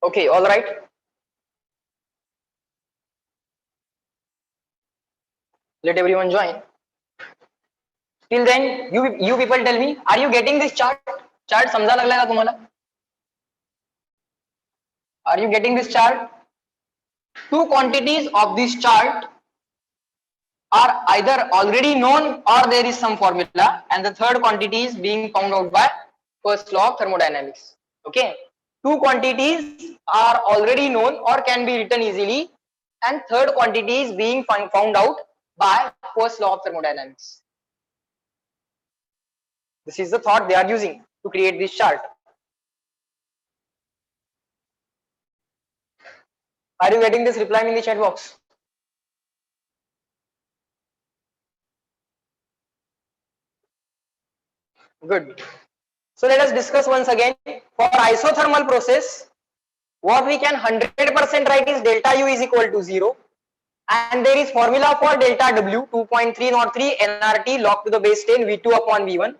Okay, all right. Let everyone join. Till then, you people tell me, are you getting this chart? Chart समझा लगेगा तुम्हाला? Are you getting this chart? Two quantities of this chart are either already known or there is some formula, and the third quantity is being found out by first law of thermodynamics. Okay, two quantities are already known or can be written easily, and third quantity is being found out by first law of thermodynamics. This is the thought they are using to create this chart. Are you getting this? Reply me in the chat box. Good. So let us discuss once again. For isothermal process, what we can 100% write is delta U is equal to 0, and there is formula for delta W 2.303 nRT log to the base 10 V2 upon V1,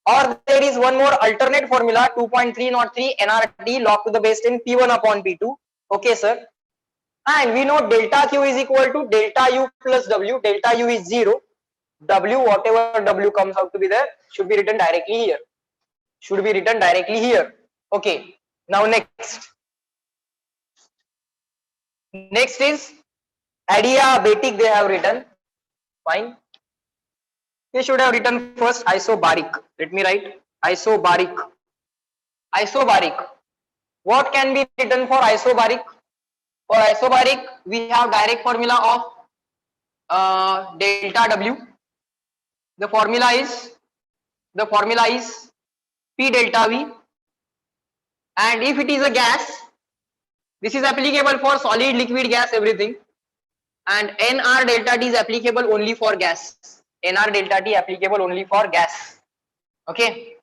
or there is one more alternate formula 2.303 nRT log to the base 10 P1 upon P2. Okay, sir. And we know delta Q is equal to delta U plus W. Delta U is 0. W, whatever W comes out to be there, should be written directly here. Should be written directly here. Okay. Now next. Next is adiabatic they have written. Fine. They should have written first isobaric. Let me write isobaric. Isobaric. What can be written for isobaric? For isobaric, we have direct formula of delta W. The formula is P delta V, and if it is a gas, this is applicable for solid, liquid, gas, everything, and NR delta T is applicable only for gas. NR delta T applicable only for gas. Okay.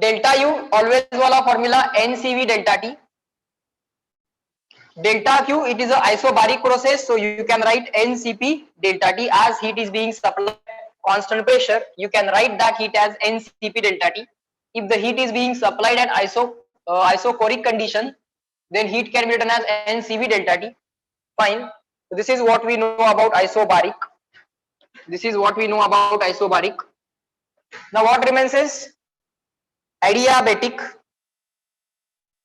Delta U always wala formula NCV delta T. Delta Q, it is a isobaric process, so you can write NCP delta T as heat is being supplied constant pressure. You can write that heat as NCP delta T. If the heat is being supplied at isochoric condition, then heat can be written as NCV delta T. Fine. So this is what we know about isobaric. This is what we know about isobaric. Now what remains is adiabatic.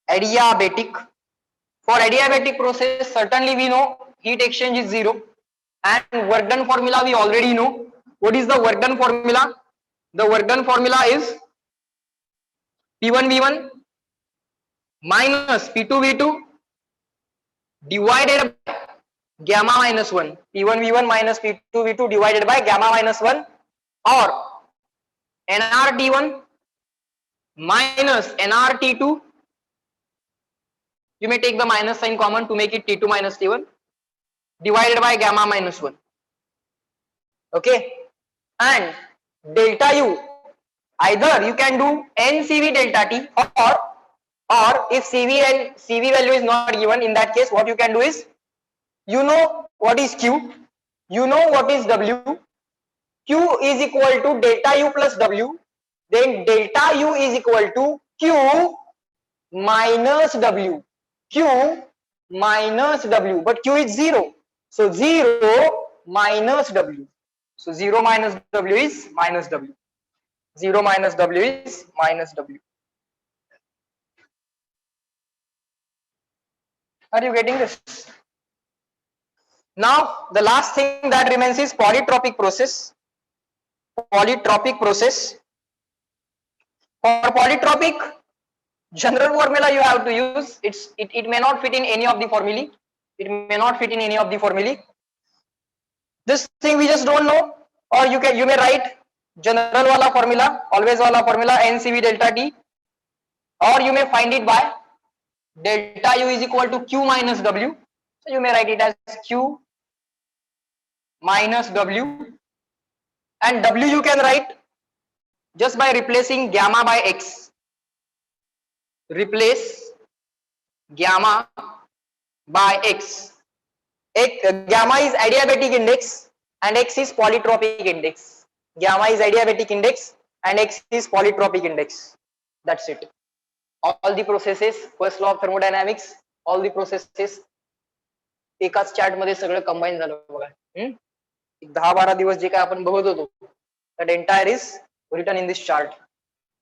Adiabatic. For adiabatic process, certainly we know heat exchange is 0, and work done formula we already know. What is the work done formula? The work done formula is P1V1 minus P2V2 divided by gamma minus 1. P1V1 minus P2V2 divided by gamma minus 1, or nRT1 minus nRT2. You may take the minus sign common to make it T2 minus T1 divided by gamma minus 1. Okay. And delta U, either you can do NCV delta T, or if CV value is not given, in that case what you can do is, you know what is Q, you know what is W. Q is equal to delta U plus W, then delta U is equal to Q minus W. Q minus W, but Q is 0, so 0 minus W. So 0 minus W is minus W. 0 minus W is minus W. Are you getting this? Now the last thing that remains is polytropic process. Polytropic process. For polytropic, general formula you have to use. It may not fit in any of the formulae. It may not fit in any of the formulae. This thing we just don't know, or you may write general wala formula, always wala formula NCV delta T, or you may find it by delta U is equal to Q minus W. So you may write it as Q minus W, and W you can write just by replacing gamma by X. Replace gamma by X. Gamma is adiabatic index and X is polytropic index. Gamma is adiabatic index and X is polytropic index. That's it. all the processes, first law of thermodynamics, all the processes एकाच chart मध्ये सगळं combine झालं बघा. 10-12 दिवस जे काय आपण बघत होतो, that entire is written in this chart.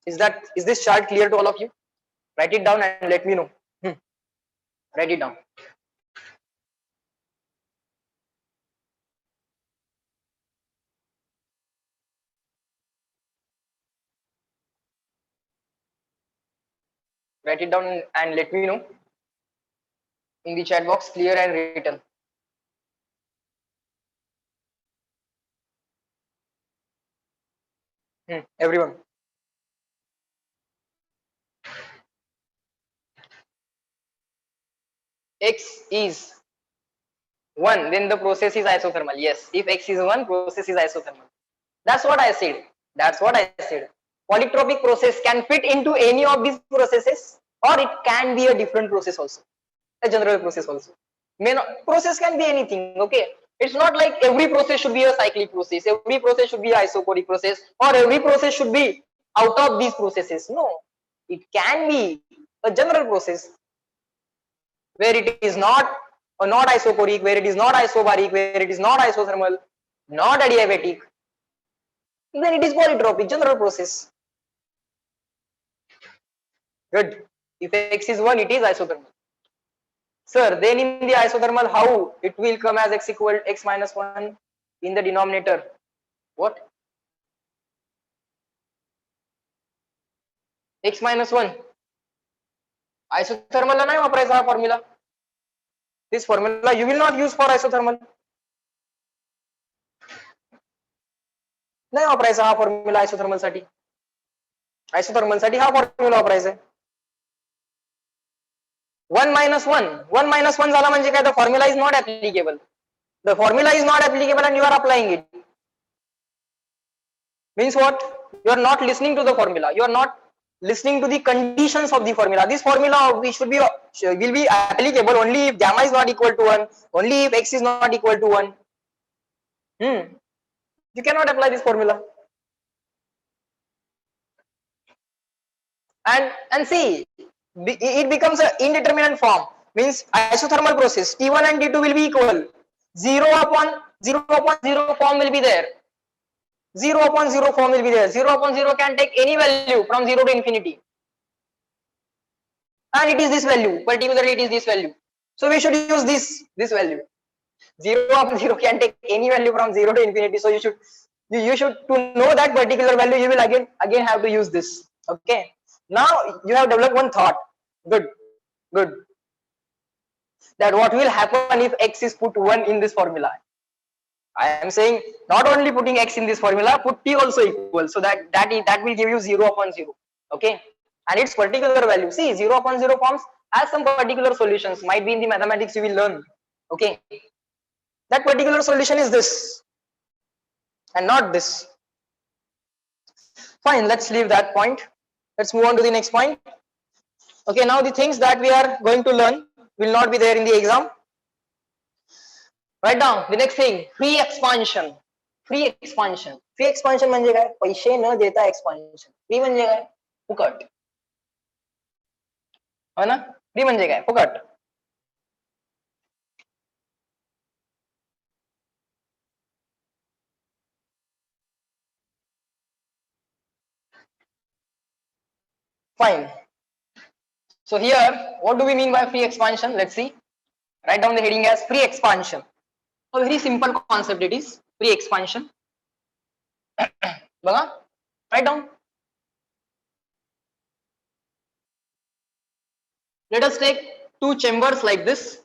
Is this chart clear to all of you? Write it down and let me know. Write it down. Write it down and let me know in the chat box, clear and written. Everyone. X is 1, then the process is isothermal. Yes, if X is 1, process is isothermal. That's what I said. That's what I said. Polytropic process can fit into any of these processes, or it can be a different process also, a general process also. Process can be anything. Okay, it's not like every process should be a cyclic process, every process should be an isochoric process, or every process should be out of these processes. No, it can be a general process where it is not isochoric, where it is not isobaric, where it is not isothermal, not adiabatic, then it is polytropic, general process. Good. If X is 1, it is isothermal. Sir, then in the isothermal, how it will come as X equal X minus 1 in the denominator? What? X minus 1. Isothermal ला नाही वापरायचा हा formula. This formula you will not use for isothermal. नाही वापरायचा हा formula isothermal साठी. Isothermal साठी हा formula वापरायचा आहे. 1 minus 1 झाला म्हणजे काय? The formula is not applicable. The formula is not applicable and you are applying it. Means what? You are not listening to the formula. You are not listening to the conditions of the formula. This formula will be applicable only if gamma is not equal to 1, only if X is not equal to 1. You cannot apply this formula. And see, it becomes an indeterminate form. Means isothermal process T1 and T2 will be equal. 0 upon 0 form will be there. 0 upon 0 form will be there. 0 upon 0 can take any value from 0 to infinity. And it is this value. Particularly it is this value. So we should use this value. 0 upon 0 can take any value from 0 to infinity. So you should to know that particular value, you will again have to use this. Okay. Now you have developed one thought. Good. That what will happen if X is put 1 in this formula? I am saying not only putting X in this formula, put T also equal, so that will give you 0 upon 0. Okay, and its particular value. See, 0 upon 0 forms has some particular solutions. Might be in the mathematics you will learn. Okay, that particular solution is this, and not this. Fine. Let's leave that point. Let's move on to the next point. Okay, now the things that we are going to learn will not be there in the exam. Write down the next thing. Free expansion. Free expansion म्हणजे काय? पैसे न देता expansion. Free म्हणजे काय? फुकट. हो ना? फ्री म्हणजे काय? फुकट. Fine. So here, what do we mean by free expansion? Let's see. Write down the heading as free expansion. A very simple concept it is. Free expansion. Baga? Write down. Let us take two chambers like this.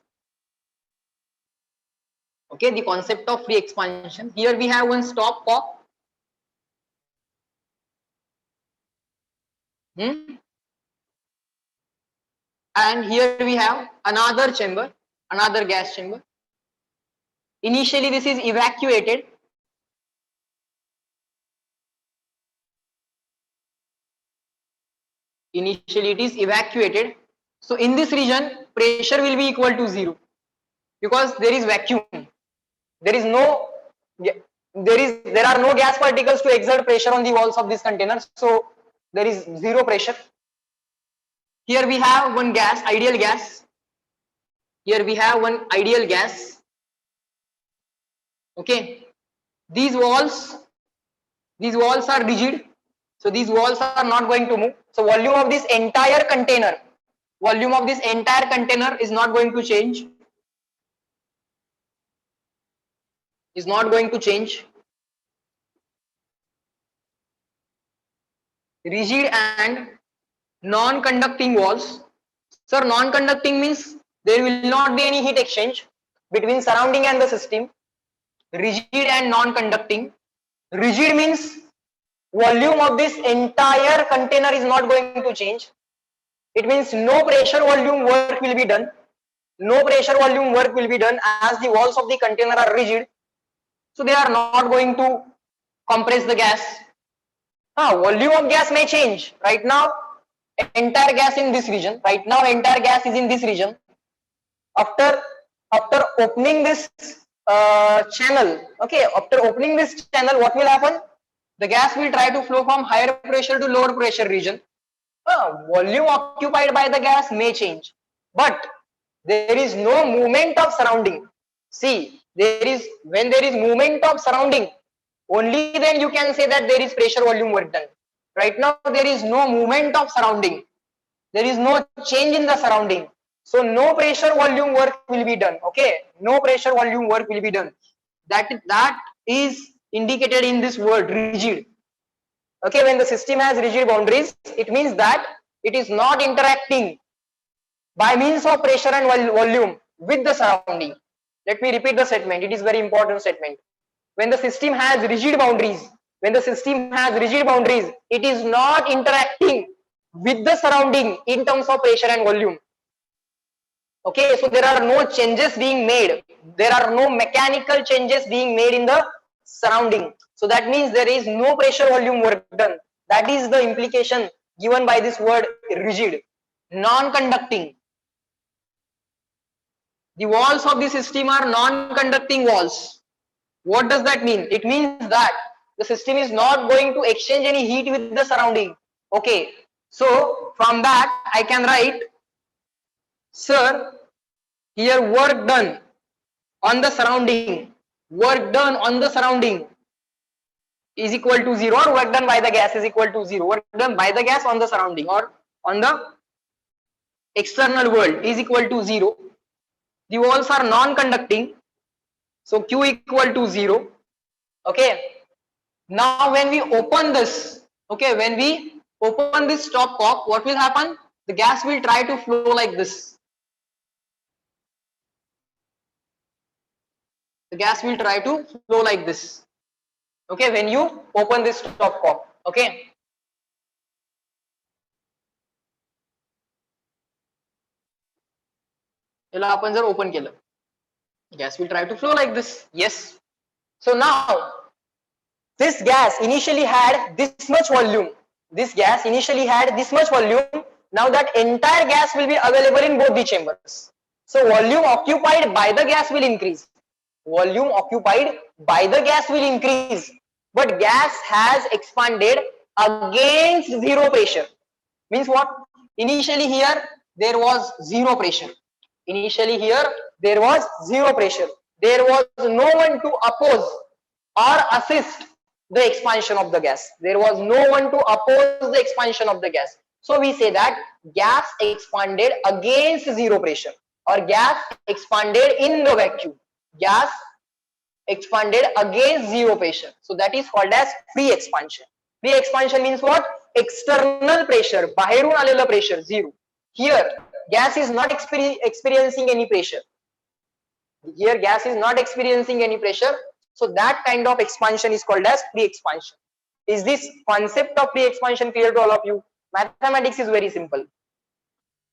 Okay, the concept of free expansion. Here we have one stop cock. And here we have another chamber, another gas chamber. Initially this is evacuated. Initially it is evacuated. So in this region, pressure will be equal to 0 because there is vacuum. There are no gas particles to exert pressure on the walls of this container. So there is 0 pressure. Here we have one gas, ideal gas. Here we have one ideal gas. Okay. These walls are rigid. So these walls are not going to move. So volume of this entire container is not going to change. Is not going to change. Rigid and non-conducting walls. Sir, non-conducting means there will not be any heat exchange between surrounding and the system. Rigid and non-conducting. Rigid means volume of this entire container is not going to change. It means no pressure volume work will be done. No pressure volume work will be done as the walls of the container are rigid. So they are not going to compress the gas. Volume of gas may change. Right now, entire gas in this region. Right now, entire gas is in this region. After opening this channel, okay, after opening this channel, what will happen? The gas will try to flow from higher pressure to lower pressure region. Volume occupied by the gas may change, but there is no movement of surrounding. See, when there is movement of surrounding, only then you can say that there is pressure volume work done. Right now, there is no movement of surrounding. There is no change in the surrounding. So no pressure volume work will be done. Okay, no pressure volume work will be done. That is indicated in this word rigid. Okay, when the system has rigid boundaries, it means that it is not interacting by means of pressure and volume with the surrounding. Let me repeat the statement. It is very important statement. When the system has rigid boundaries, it is not interacting with the surrounding in terms of pressure and volume. Okay, so there are no changes being made. There are no mechanical changes being made in the surrounding. So that means there is no pressure volume work done. That is the implication given by this word rigid. Non-conducting. The walls of the system are non-conducting walls. What does that mean? It means that the system is not going to exchange any heat with the surrounding. Okay, so from that I can write, sir, here work done on the surrounding is equal to 0, or work done by the gas is equal to 0. Work done by the gas on the surrounding or on the external world is equal to 0. The walls are non-conducting, so Q equal to 0. Okay. Now when we open this, okay, when we open this top cock, what will happen? The gas will try to flow like this. The gas will try to flow like this. Okay, when you open this top cock. Okay. याला आपण जर open केलं, gas will try to flow like this. Yes. So now this gas initially had this much volume. Now that entire gas will be available in both the chambers. So volume occupied by the gas will increase. But gas has expanded against zero pressure. Means what? Initially here there was zero pressure. There was no one to oppose or assist the expansion of the gas. So we say that gas expanded against zero pressure, or gas expanded in the vacuum. Gas expanded against zero pressure. So that is called as free expansion. Free expansion means what? External pressure, बाहेरून आलेलं pressure, zero. Here gas is not experiencing any pressure. So that kind of expansion is called as free expansion. Is this concept of free expansion clear to all of you? Mathematics is very simple.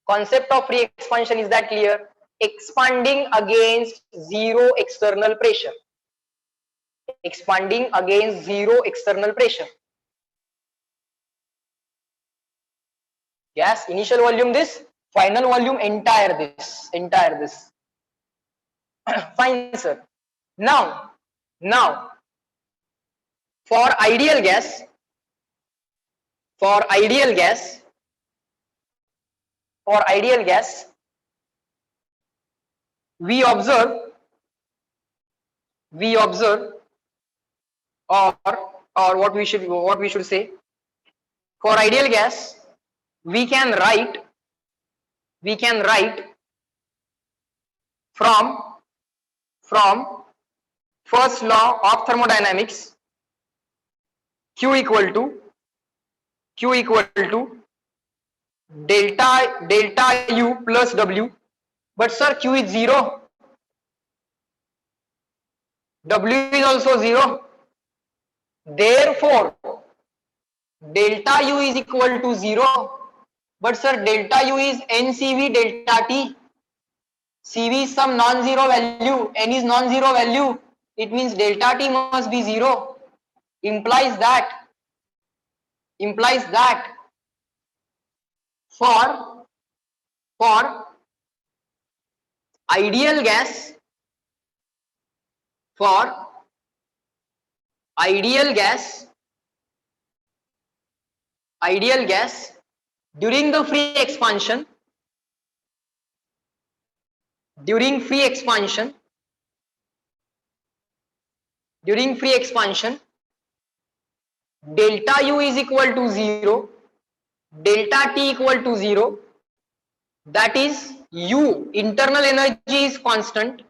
Concept of free expansion, is that clear? Expanding against zero external pressure. Gas initial volume this, final volume entire this. Fine, sir. Now for ideal gas, for ideal gas, we observe or what we should say, for ideal gas we can write from first law of thermodynamics, Q equal to delta U plus W. But sir, Q is 0, W is also 0, therefore delta U is equal to 0. But sir, delta U is NCV delta T. CV is some non-zero value, N is non-zero value, it means delta T must be 0. Implies that for ideal gas, during the free expansion, delta U is equal to 0, delta T equal to 0, that is U, internal energy is constant,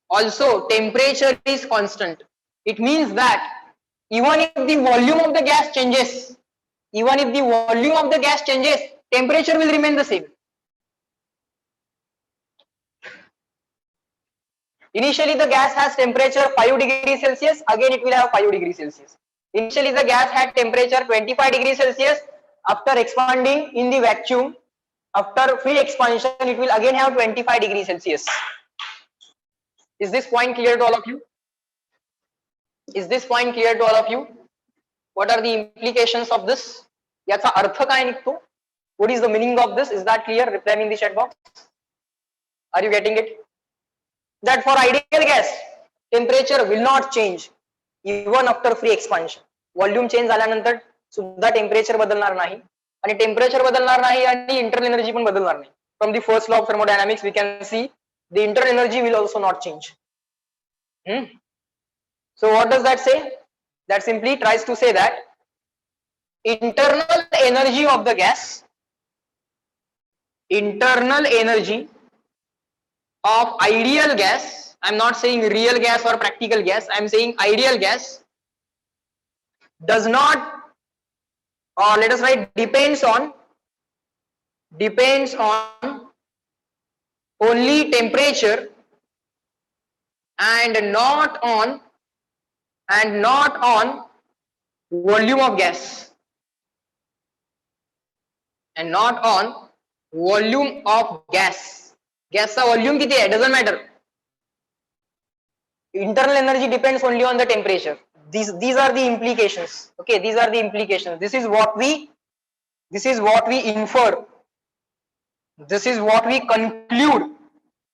also temperature is constant. It means that even if the volume of the gas changes, temperature will remain the same. Initially the gas has temperature 5 degrees Celsius, again it will have 5 degrees Celsius. Initially the gas had temperature 25 degrees Celsius, after expanding in the vacuum, after free expansion, it will again have 25 degrees Celsius. Is this point clear to all of you? What are the implications of this? याचा अर्थ काय निघतो? What is the meaning of this? Is that clear? Reply me in the chat box. Are you getting it? That for ideal gas, temperature will not change even after free expansion. Volume change झाल्यानंतर सुद्धा temperature बदलणार नाही, आणि temperature बदलणार नाही आणि internal energy पण बदलणार नाही. From the first law of thermodynamics we can see the internal energy will also not change. So what does that say? That simply tries to say that internal energy of the gas, internal energy of ideal gas, I am not saying real gas or practical gas, I am saying ideal gas, does not, or let us write depends on only temperature and not on volume of gas, and not on volume of gas. Gas का volume किती है, doesn't matter. Internal energy depends only on the temperature. These are the implications. Okay, these are the implications. This is what we infer. This is what we conclude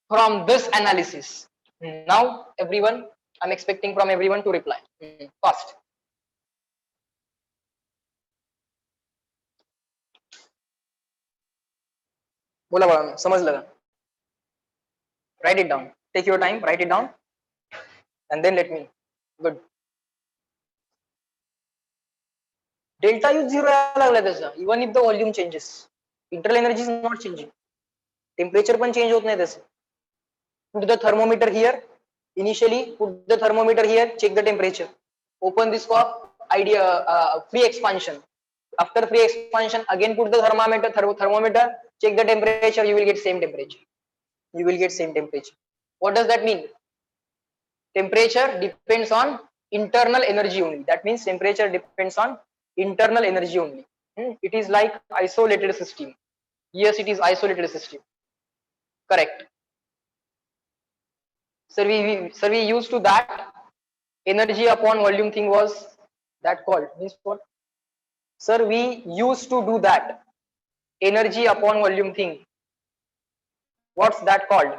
from this analysis. Now, everyone, I'm expecting from everyone to reply fast. बोला बड़ा, समझ लगा? Write it down. Take your time. Write it down, and then let me. Good. Delta U 0 लागला त्याचा. Even if the volume changes, internal energy is not changing. Temperature पण change होत नाही त्याचं. Put the thermometer here. Initially, put the thermometer here. Check the temperature. Open this for free expansion. After free expansion, again put the thermometer. Check the temperature. You will get same temperature. What does that mean? Temperature depends on internal energy only. That means temperature depends on internal energy only. It is like isolated system. Yes, it is isolated system. Correct. Sir, we used to that energy upon volume thing was that called, means what? Sir, we used to do that energy upon volume thing. What's that called?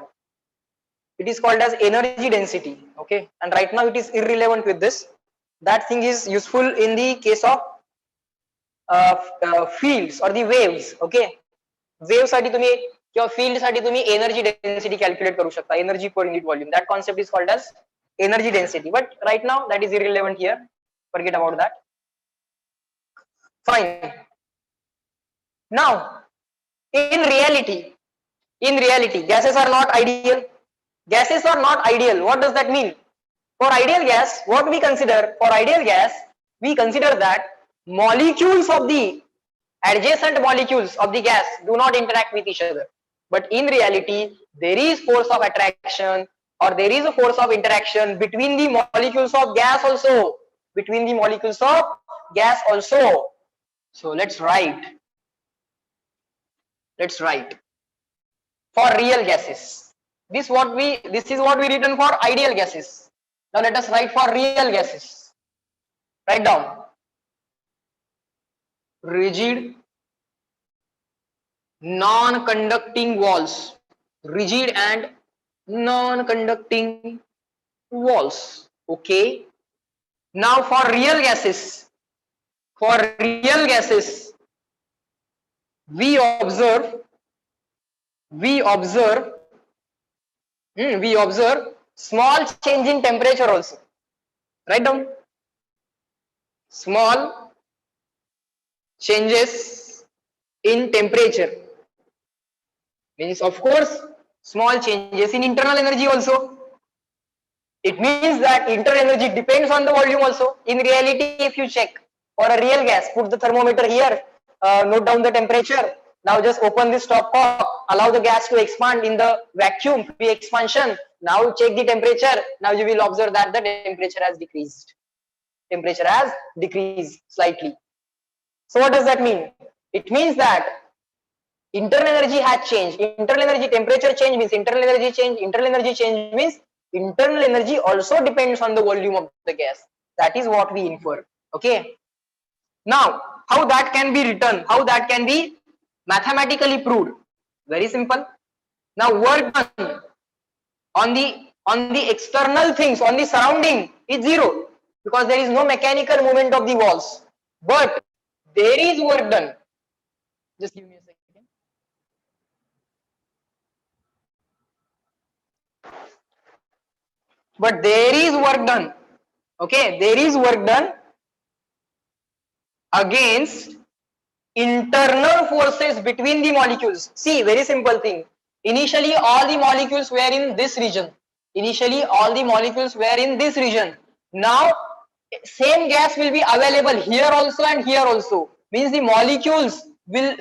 It is called as energy density. Okay, and right now it is irrelevant with this. That thing is useful in the case of fields or the waves. Okay, wave साठी तुम्ही किंवा field साठी तुम्ही energy density calculate करू शकता, energy per unit volume. That concept is called as energy density, but right now that is irrelevant here, forget about that. Fine. Now in reality gases are not ideal. Gases are not ideal. What does that mean? For ideal gas, what we consider, for ideal gas we consider that molecules of the adjacent molecules of the gas do not interact with each other, but in reality there is force of attraction or there is a force of interaction between the molecules of gas also, between the molecules of gas also. So let's write for real gases. This is what we written for ideal gases. Now let us write for real gases. Write down rigid non-conducting walls, rigid and non-conducting walls. Okay. Now for real gases, we observe small change in temperature also. Write down small changes in temperature, means of course small changes in internal energy also. It means that internal energy depends on the volume also. In reality, if you check for a real gas, put the thermometer here, note down the temperature. Now just open this top cork, allow the gas to expand in the vacuum, free expansion. Now check the temperature. Now you will observe that the temperature has decreased. Temperature has decreased slightly. So what does that mean? It means that internal energy has changed. Internal energy temperature change means internal energy change. Internal energy change means internal energy also depends on the volume of the gas. That is what we infer. Okay. Now, how that can be written? How that can be mathematically proved? Very simple. Now, work done on the external things, on the surrounding is zero because there is no mechanical movement of the walls. But there is work done. Just give me a second. But there is work done. Okay, there is work done against internal forces between the molecules. See, very simple thing. Initially, all the molecules were in this region. Now, same gas will be available here also and here also. Means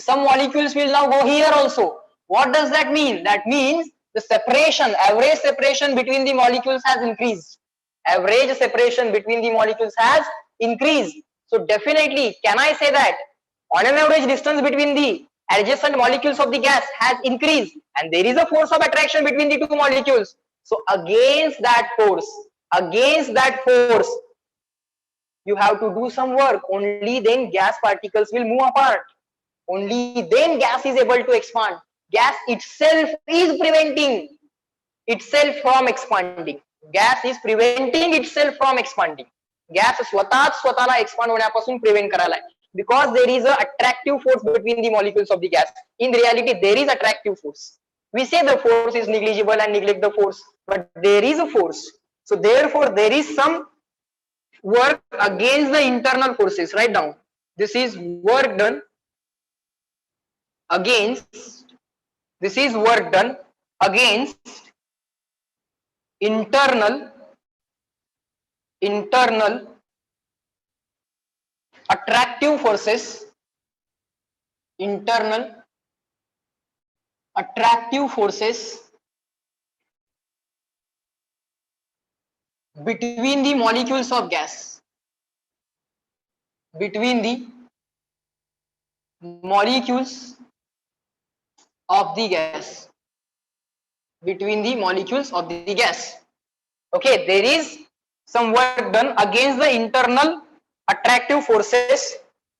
some molecules will now go here also. What does that mean? That means the separation, average separation between the molecules has increased. Average separation between the molecules has increased. So definitely, can I say that on an average distance between the adjacent molecules of the gas has increased and there is a force of attraction between the two molecules. So against that force, you have to do some work. Only then gas particles will move apart. Only then gas is able to expand. Gas itself is preventing itself from expanding. Gas is preventing itself from expanding. Gas स्वतःला expand होण्यापासून prevent करायला आहे. Because there is a attractive force between the molecules of the gas. In reality, there is attractive force. We say the force is negligible and neglect the force, but there is a force. So therefore, there is some work against the internal forces. Write down. This is work done against. This is work done against internal attractive forces, internal attractive forces between the molecules of gas, between the molecules of the gas, between the molecules of the gas. Okay, there is some work done against the internal attractive forces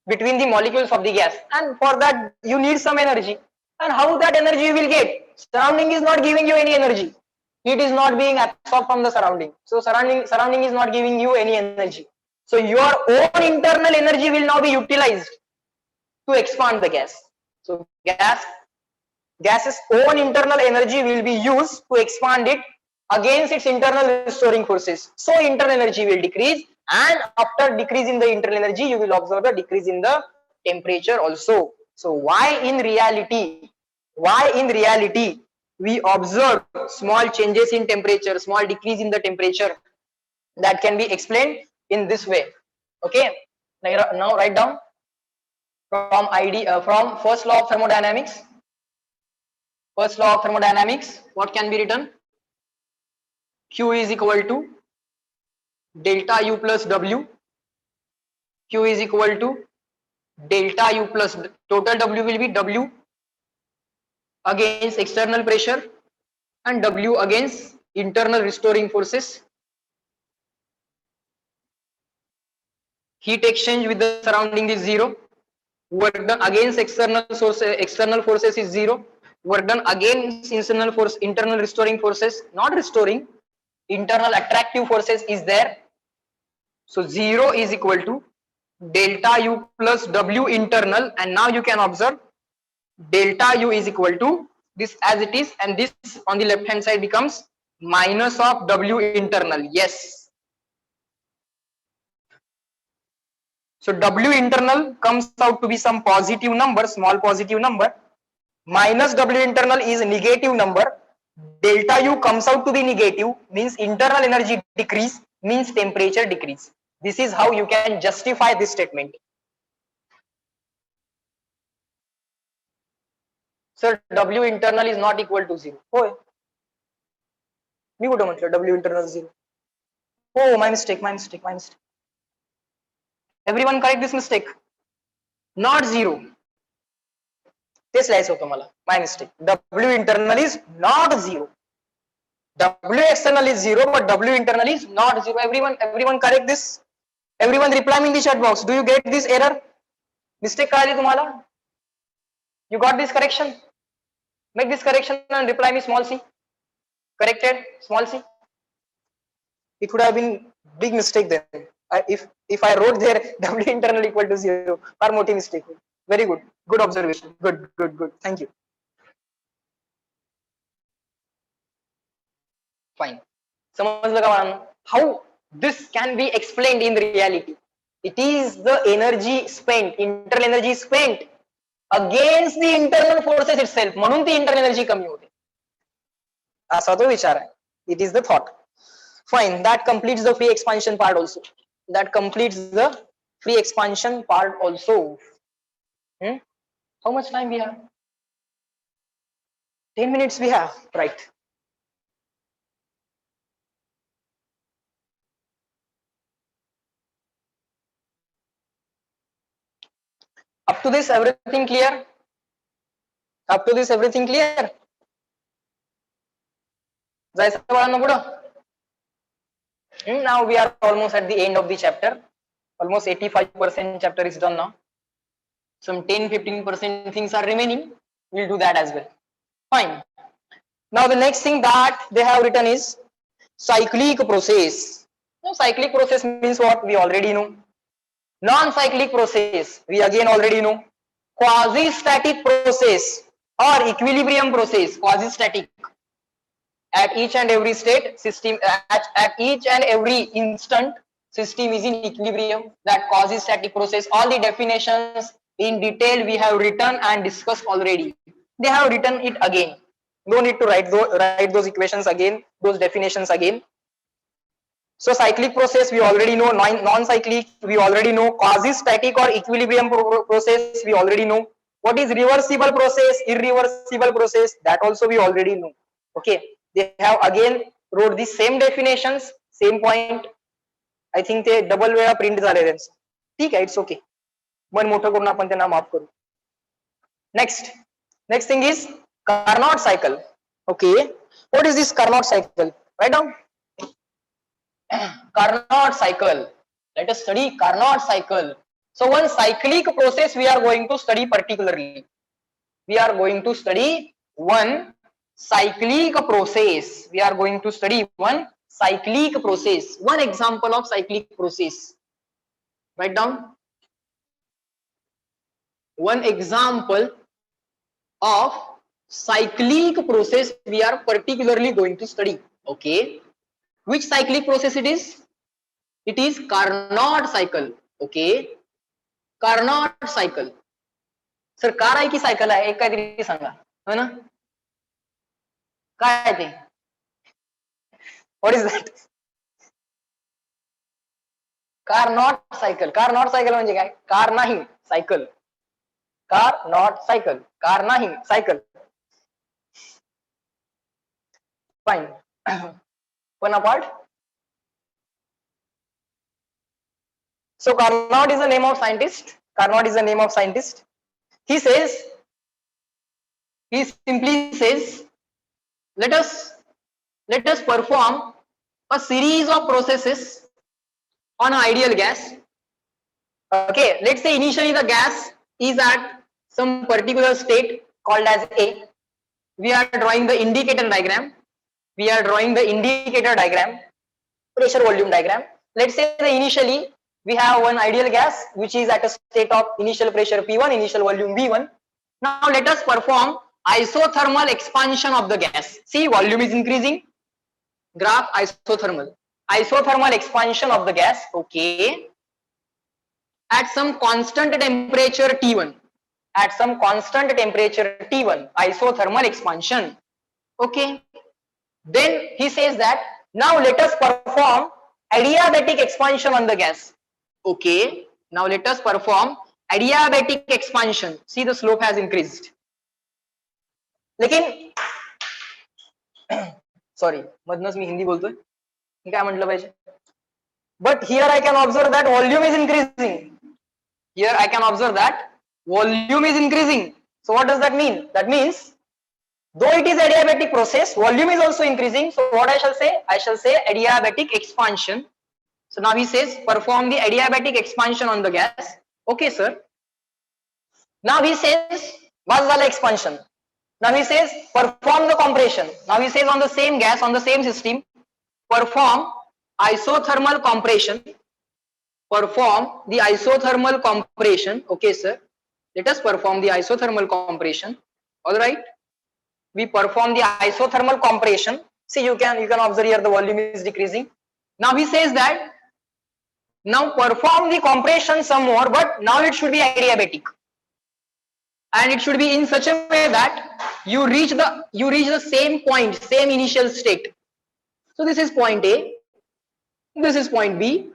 between the molecules of the gas, and for that you need some energy. And how that energy you will get? Surrounding is not giving you any energy. Heat is not being absorbed from the surrounding. So surrounding is not giving you any energy. So your own internal energy will now be utilized to expand the gas. So gas Gas's own internal energy will be used to expand it against its internal restoring forces. So internal energy will decrease, and after decreasing the internal energy, you will observe the decrease in the temperature also. So why in reality we observe small changes in temperature, small decrease in the temperature, that can be explained in this way. Okay, now write down from first law of thermodynamics. First law of thermodynamics, what can be written? Q is equal to delta U plus W. Q is equal to delta U plus total W will be W against external pressure and W against internal restoring forces. Heat exchange with the surrounding is 0. Work done against external forces is 0. Work done against internal restoring forces, not restoring, internal attractive forces is there. So 0 is equal to delta U plus W internal, and now you can observe delta U is equal to this as it is, and this on the left hand side becomes minus of W internal. Yes. So W internal comes out to be some positive number, small positive number. Minus W internal is a negative number. Delta U comes out to be negative, means internal energy decrease, means temperature decrease. This is how you can justify this statement. Sir, W internal is not equal to 0. होय, मी कुठं म्हटलं W internal 0? Oh, my mistake. Everyone correct this mistake. Not 0. तेच लिहायचं होतं मला. My mistake. W internal is not 0. W external is 0, but W internal is not 0. Everyone correct this. Everyone reply me in the chat box. Do you get this error? Mistake कळाली तुम्हाला? You got this correction? Make this correction and reply me small c. Corrected small c. It would have been big mistake then. If I wrote there W internal equal to 0, far मोठी mistake. Very good. Good observation. Good. Thank you. Fine. समजलं का बाळांनो? How this can be explained in reality? It is the energy spent, internal energy spent against the internal forces itself. म्हणून ती internal energy कमी होते. असा तो विचार आहे. It is the thought. Fine. That completes the free expansion part also. How much time we have? 10 minutes we have. Right. Up to this everything clear? जायचं बाळांनो पुढं? Now we are almost at the end of the chapter. Almost 85% chapter is done now. Some 10-15% things are remaining. We'll do that as well. Fine. Now the next thing that they have written is cyclic process. Now cyclic process means what? We already know. Non-cyclic process, we again already know. Quasi-static process or equilibrium process. Quasi-static. At each and every state, system at each and every instant, system is in equilibrium. That quasi-static process. All the definitions in detail we have written and discussed already. They have written it again. No need to write those equations again, those definitions again. So cyclic process we already know. Non-cyclic we already know. Quasi-static or equilibrium process we already know. What is reversible process, irreversible process, that also we already know. Okay. They have again wrote the same definitions, same point. I think ते double वेळा print झाले त्यांचं. ठीक आहे, it's okay. मन मोठं करून आपण त्यांना माफ करू. Next thing is Carnot cycle. Okay, what is this Carnot cycle? Write down. Carnot cycle. Let us study Carnot cycle. So one cyclic process we are going to study particularly. We are going to study one cyclic process. One example of cyclic process. Write down. One example of cyclic process we are particularly going to study. Okay, which cyclic process it is? It is Carnot cycle. Okay, Carnot cycle. Sir car आहे की cycle आहे? एक काहीतरी सांगा, हो ना? काय आहे ते? What is that? Car not cycle. Car not cycle म्हणजे काय? कार नाही cycle. Car not cycle, car नाही cycle. Fine. One apart. So Carnot is the name of scientist. Carnot is the name of scientist. He simply says, let us perform a series of processes on an ideal gas. Okay, let's say initially the gas is at some particular state called as A. We are drawing the indicator diagram. Pressure volume diagram. Let's say that initially we have one ideal gas which is at a state of initial pressure P1, initial volume V1. Now let us perform isothermal expansion of the gas. See, volume is increasing. Graph isothermal expansion of the gas. Okay, at some constant temperature T1. Isothermal expansion. Okay, then he says that now let us perform adiabatic expansion on the gas. Okay, now let us perform adiabatic expansion. See, the slope has increased. लेकिन sorry, मधनच मी हिंदी बोलतोय, मी काय म्हटलं पाहिजे. But here I can observe that volume is increasing. So what does that mean? That means though it is adiabatic process, volume is also increasing. So what I shall say? I shall say adiabatic expansion. So now he says perform the adiabatic expansion on the gas. Okay, sir. Now he says bas wala expansion. Now he says perform the compression. Now he says on the same gas, on the same system, perform isothermal compression. Okay, sir. Let us perform the isothermal compression. All right. We perform the isothermal compression. See, you can observe here the volume is decreasing. Now he says that now perform the compression some more, but now it should be adiabatic, and it should be in such a way that you reach the same point, same initial state. So this is point A, this is point B,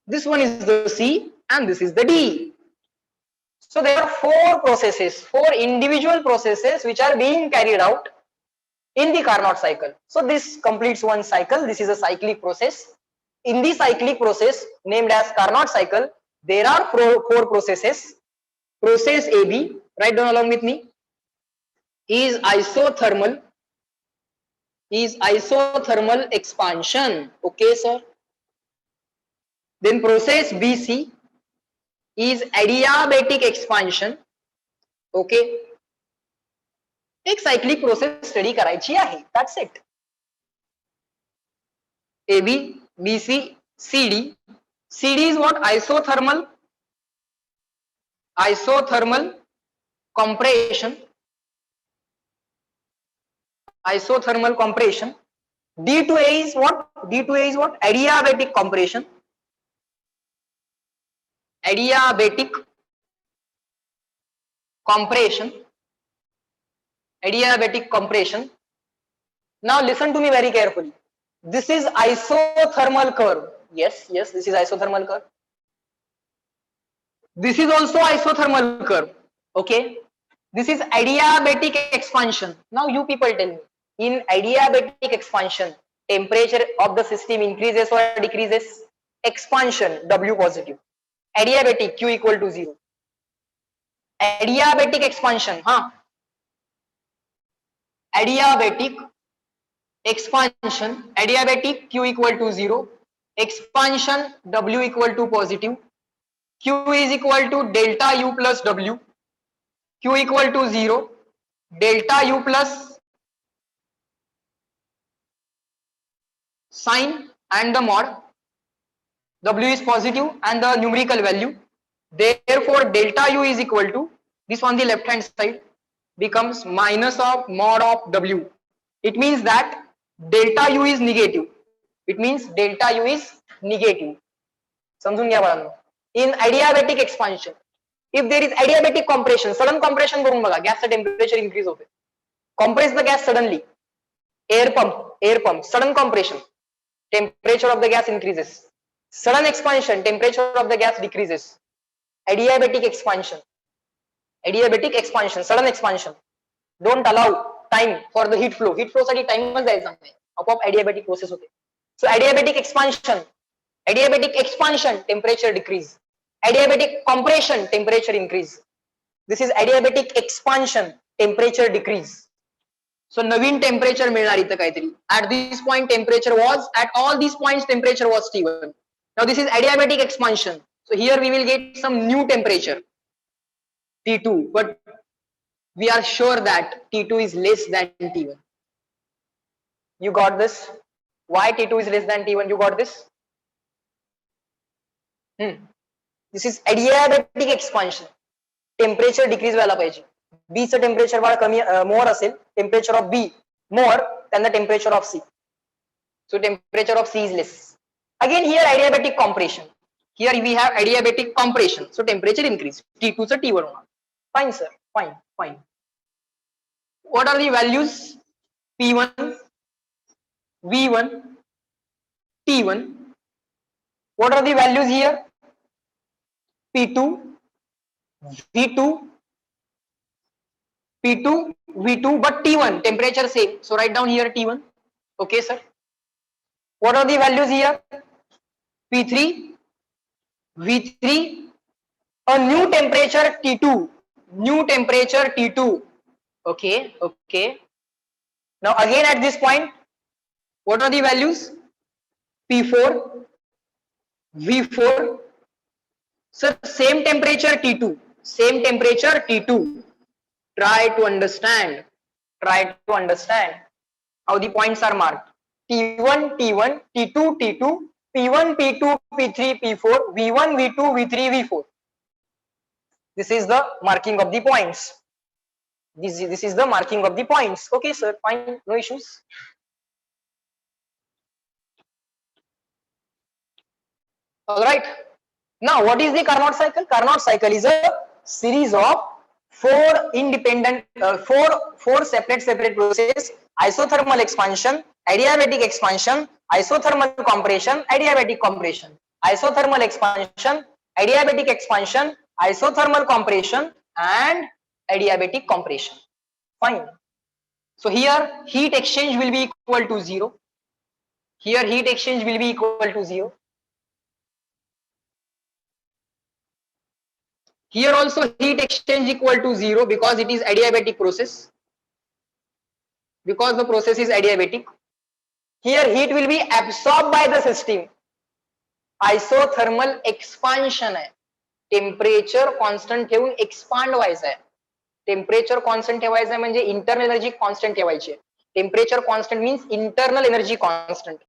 this one is the C, and this is the D. So there are four individual processes which are being carried out in the Carnot cycle. So this completes one cycle. This is a cyclic process. In the cyclic process named as Carnot cycle, there are four processes. Process AB, write down along with me, is isothermal expansion. Okay, sir. Then process BC is adiabatic expansion. Okay. एक cyclic process study करायची आहे. That's it. AB, BC, CD. CD is what? Isothermal compression. D2A is what? Adiabatic compression. Adiabatic compression. Now listen to me very carefully. This is isothermal curve. Yes, this is isothermal curve. This is also isothermal curve. Okay. This is adiabatic expansion. Now you people tell me, in adiabatic expansion, temperature of the system increases or decreases? Expansion, W positive. Adiabatic, Q equal to 0. Adiabatic expansion, adiabatic expansion, adiabatic, Q equal to 0. Expansion, W equal to positive. Q is equal to delta U plus W. Q equal to 0. Delta U plus sign and the mod. W is positive and the numerical value. Therefore, delta U is equal to this on the left hand side. becomes minus of mod of W. It means that delta U is negative. It means delta U is negative. समजून घ्या बाळांनो. In adiabatic expansion, if there is adiabatic compression, sudden compression करून बघा, गॅसचं temperature increase होते. Compress the gas suddenly. Air pump, sudden compression, temperature of the gas increases. Sudden expansion, temperature of the gas decreases. Adiabatic expansion, sudden expansion. Don't allow time for the heat flow. Heat flow साठी टाइमच द्यायचा नाही. आपोआप adiabatic process होते. So adiabatic expansion, temperature decrease. Adiabatic compression, temperature increase. This is adiabatic expansion, temperature decrease. So Naveen temperature मिळणार इथं काहीतरी. At this point temperature was, at all these points temperature was T1. Now this is adiabatic expansion. So here we will get some new temperature, T2, but we are sure that T2 is less than T1. You got this? Why T2 is less than T1? You got this? This is adiabatic expansion. Temperature decrease व्हायला पाहिजे. B चं temperature बाळ कमी मोर असेल, temperature of B more than the temperature of C. So temperature of C is less. Again here adiabatic compression. Here we have adiabatic compression. So temperature increase. T2 चं T1 होणार. Fine sir. Fine. What are the values? P1, V1, T1. What are the values here? P2, V2, V2, but T1 temperature same. So write down here T1. Okay, sir. What are the values here? P3, V3, a new temperature T2. Okay. Now again at this point, what are the values? P4, V4. Sir, same temperature T2. Try to understand how the points are marked. T1, T2, P1, P2, P3, P4, V1, V2, V3, V4. This is the marking of the points. This is the marking of the points. Okay, sir, fine, no issues. All right. Now, what is the Carnot cycle? Carnot cycle is a series of four separate processes: isothermal expansion, adiabatic expansion, isothermal compression, adiabatic compression, isothermal expansion, adiabatic expansion, isothermal compression, and adiabatic compression. Fine. So here heat exchange will be equal to 0. Here heat exchange will be equal to 0. Here also heat exchange equal to 0 because it is adiabatic process. Because the process is adiabatic. Here heat will be absorbed by the system. Isothermal expansion है. Temperature constant ठेवून expand व्हायचं आहे. Temperature constant ठेवायचं आहे म्हणजे internal energy constant ठेवायची आहे. Temperature constant means internal energy constant.